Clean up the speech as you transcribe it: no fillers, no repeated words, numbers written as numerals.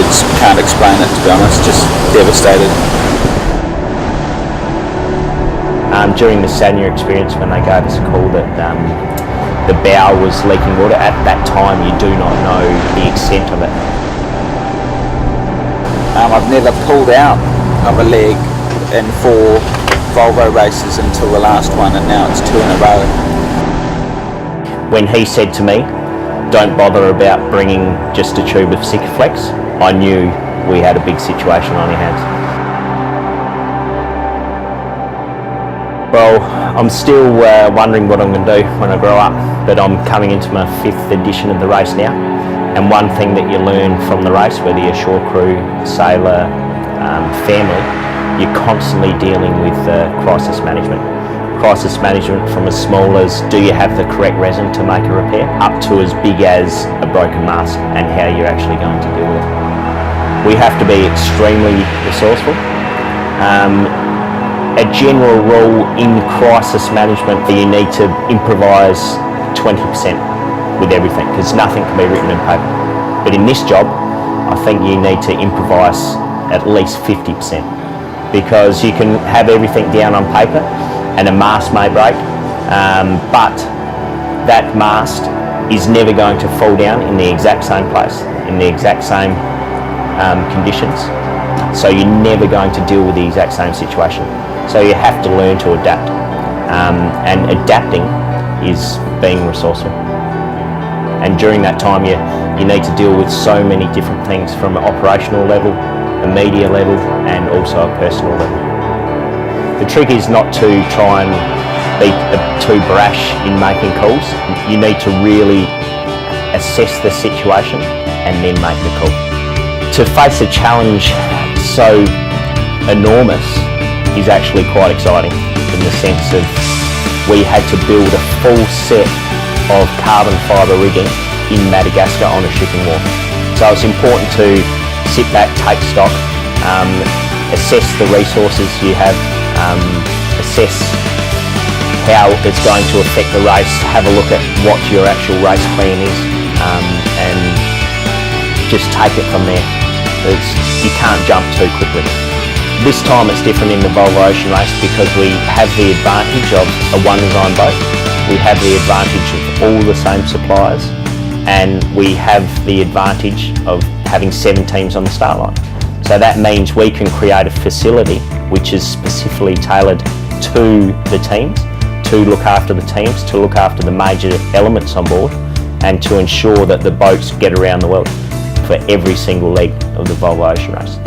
words can't explain it, to be honest, just devastated. During the Sanya experience, when they gave us a call that the bow was leaking water, at that time you do not know the extent of it. I've never pulled out of a leg in 4 Volvo races until the last one, and now it's 2 in a row. When he said to me, don't bother about bringing just a tube of Sikaflex, I knew we had a big situation on our hands. Well, I'm still wondering what I'm going to do when I grow up, but I'm coming into my 5th edition of the race now, and one thing that you learn from the race, whether you're shore crew, sailor, family, you're constantly dealing with crisis management. Crisis management from as small as do you have the correct resin to make a repair, up to as big as a broken mast and how you're actually going to deal with it. We have to be extremely resourceful. A general rule in crisis management, you need to improvise 20% with everything, because nothing can be written in paper. But in this job, I think you need to improvise at least 50%, because you can have everything down on paper and a mast may break, but that mast is never going to fall down in the exact same place, in the exact same conditions. So you're never going to deal with the exact same situation. So you have to learn to adapt, and adapting is being resourceful. And during that time you need to deal with so many different things, from an operational level, a media level, and also a personal level. The trick is not to try and be too brash in making calls. You need to really assess the situation and then make the call. To face a challenge so enormous is actually quite exciting, in the sense of we had to build a full set of carbon fibre rigging in Madagascar on a shipping wharf. So it's important to sit back, take stock, assess the resources you have, assess how it's going to affect the race, have a look at what your actual race plan is, and just take it from there. You can't jump too quickly. This time it's different in the Volvo Ocean Race because we have the advantage of a one design boat, we have the advantage of all the same suppliers, and we have the advantage of having 7 teams on the start line. So that means we can create a facility which is specifically tailored to the teams, to look after the teams, to look after the major elements on board, and to ensure that the boats get around the world for every single leg of the Volvo Ocean Race.